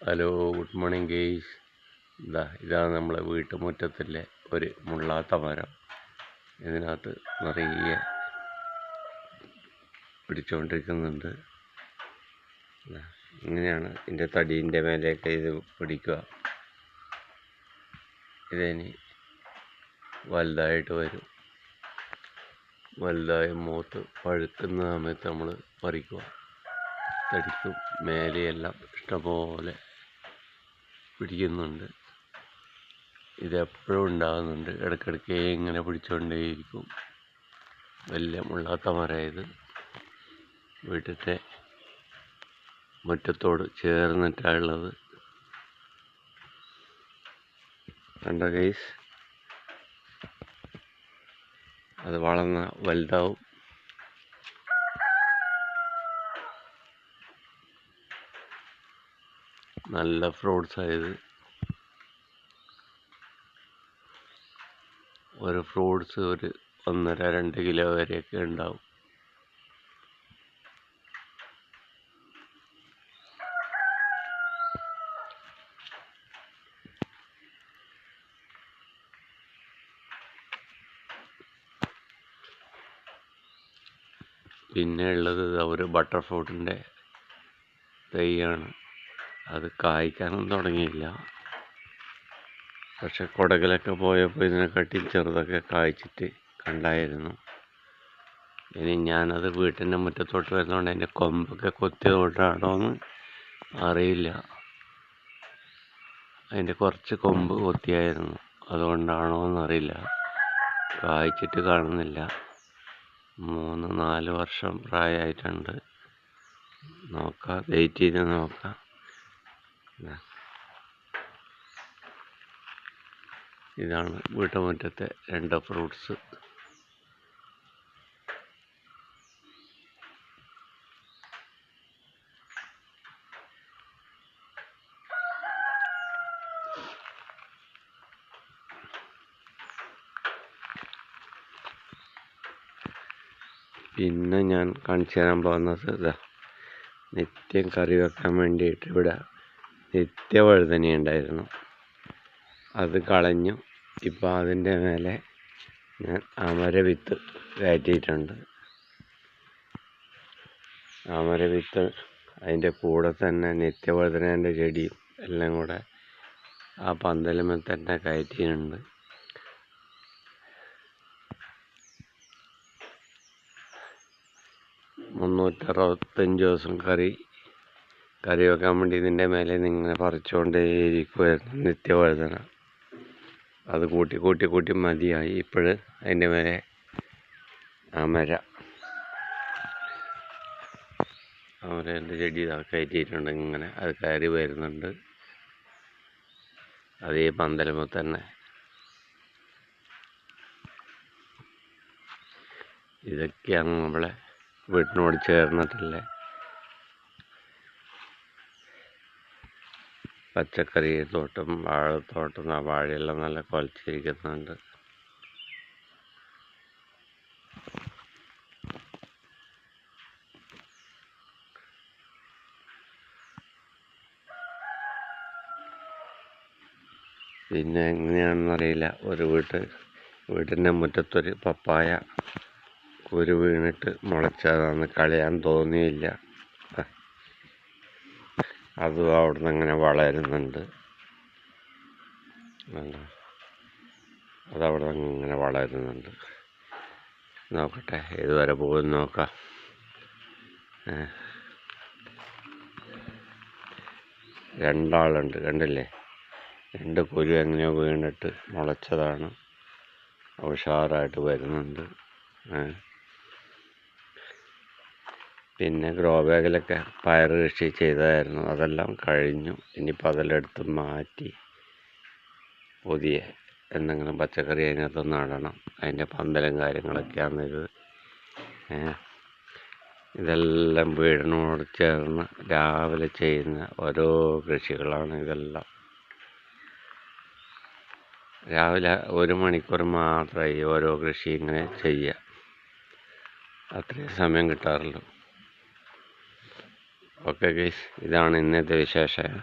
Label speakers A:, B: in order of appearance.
A: Hello, good morning guys. ഇതാണ് നമ്മളെ വീട്ടുമുറ്റത്തിലെ ഒരു മുള്ളാത്ത മരം. ഇതിനകത്ത് നിറയെ പിടിച്ചുകൊണ്ടിരിക്കുന്നുണ്ട്. ഇങ്ങനെയാണ് ഇതിൻ്റെ തടീൻ്റെ മേലെയൊക്കെ ഇത് പിടിക്കുക. ഇതിനി വലുതായിട്ട് വരും. വലുതായി മൂത്ത് പഴുക്കുന്ന സമയത്ത് നമ്മൾ പറിക്കുക. തടിക്കും മേലെയെല്ലാം ഇഷ്ടംപോലെ പിടിക്കുന്നുണ്ട്. ഇതെപ്പോഴും ഉണ്ടാകുന്നുണ്ട്. ഇടയ്ക്കിടയ്ക്ക് ഇങ്ങനെ പിടിച്ചുകൊണ്ടേയിരിക്കും. വലിയ മുള്ളാത്ത മരം ഇത്. വീട്ടിൻ്റെ മുറ്റത്തോട് ചേർന്നിട്ടുള്ളത്. കണ്ട ഗൈസ്, അത് വളർന്ന വലുതാവും. നല്ല ഫ്രൂട്ട്സ് ആയത്. ഒരു ഫ്രൂട്ട്സ് ഒരു 1.5-2 കിലോ വരെയൊക്കെ ഉണ്ടാവും. പിന്നെ ഉള്ളത് ഒരു ബട്ടർ ഫ്രൂട്ടിൻ്റെ തൈയാണ്. അത് കായ്ക്കാനും തുടങ്ങിയില്ല. പക്ഷെ കുടകിലൊക്കെ പോയപ്പോൾ ഇതിനെക്കാട്ടി ചെറുതൊക്കെ കായ്ച്ചിട്ട് കണ്ടായിരുന്നു. ഇനി ഞാനത് വീട്ടിൻ്റെ മുറ്റത്തോട്ട് വരുന്നതുകൊണ്ട് അതിൻ്റെ കൊമ്പൊക്കെ കൊത്തിയതുകൊണ്ടാണോ എന്ന് അറിയില്ല. അതിൻ്റെ കുറച്ച് കൊമ്പ് കൊത്തിയായിരുന്നു, അതുകൊണ്ടാണോ എന്നറിയില്ല. കായ്ച്ചിട്ട് കാണുന്നില്ല. 3-4 വർഷം പ്രായമായിട്ടുണ്ട്. നോക്കാം, വെയിറ്റ് ചെയ്ത് നോക്കാം. ഇതാണ് വീട്ടുമുറ്റത്തെ 2 ഫ്രൂട്ട്സ്. പിന്നെ ഞാൻ കാണിച്ചു തരാൻ പോകുന്നത് നിത്യം കറി വെക്കാൻ വേണ്ടിയിട്ട് ഇവിടെ നിത്യവഴുതന ഉണ്ടായിരുന്നു. അത് കളഞ്ഞു. ഇപ്പം അതിൻ്റെ മേലെ ഞാൻ അമരവിത്ത് കയറ്റിയിട്ടുണ്ട്. അമരവിത്ത് അതിൻ്റെ കൂടെ തന്നെ നിത്യവഴുതനേൻ്റെ ചെടിയും എല്ലാം കൂടെ ആ പന്തലുമേൽ തന്നെ കയറ്റിയിട്ടുണ്ട്. $365 ദിവസം കറി വെക്കാൻ വേണ്ടി ഇതിൻ്റെ മേലെ ഇങ്ങനെ പറിച്ചുകൊണ്ടേയിരിക്കുമായിരുന്നു നിത്യവഴുതന. അത് കൂട്ടി മതിയായി. ഇപ്പോഴ് അതിൻ്റെ മേലെ അമരേൻ്റെ ചെടി കയറ്റിയിട്ടുണ്ട്. ഇങ്ങനെ അത് കയറി വരുന്നുണ്ട്. അതേ പന്തലുമ്പോൾ തന്നെ. ഇതൊക്കെയാണ് നമ്മളെ വീട്ടിനോട് ചേർന്നിട്ടുള്ള പച്ചക്കറി തോട്ടം, വാഴത്തോട്ടം. ആ വാഴയെല്ലാം നല്ല കുലച്ചിരിക്കുന്നുണ്ട്. പിന്നെ എങ്ങനെയാണെന്നറിയില്ല, ഒരു വീട്ടിൻ്റെ മുറ്റത്തൊരു പപ്പായ കുരു വീണിട്ട് മുളച്ചതാണെന്ന് കളയാൻ തോന്നിയില്ല. അതും അവിടെ നിന്ന് അങ്ങനെ വളരുന്നുണ്ട്. അതവിടെ നിന്ന് ഇങ്ങനെ വളരുന്നുണ്ട്. നോക്കട്ടെ ഇതുവരെ പോകുമെന്ന് നോക്കാം. രണ്ടാളുണ്ട്, കണ്ടില്ലേ? 2 കുരു എങ്ങനെയോ വീണിട്ട് മുളച്ചതാണ്. ഉഷാറായിട്ട് വരുന്നുണ്ട്. പിന്നെ ഗ്രോ ബാഗിലൊക്കെ പയർ കൃഷി ചെയ്തായിരുന്നു, അതെല്ലാം കഴിഞ്ഞു. ഇനിയിപ്പോൾ അതെല്ലാം എടുത്ത് മാറ്റി പുതിയ എന്തെങ്കിലും പച്ചക്കറി അതിനകത്ത് നടണം. അതിൻ്റെ പന്തലും കാര്യങ്ങളൊക്കെയാണ് ഇത്. ഇതെല്ലാം വീടിനോട് ചേർന്ന് രാവിലെ ചെയ്യുന്ന ഓരോ കൃഷികളാണ് ഇതെല്ലാം. രാവിലെ 1 മണിക്കൂർ മാത്രമായി ഓരോ കൃഷി ഇങ്ങനെ ചെയ്യുക. അത്രയും സമയം കിട്ടാറുള്ളൂ. ഓക്കെ ഗൈസ്, ഇതാണ് ഇന്നത്തെ വിശേഷം.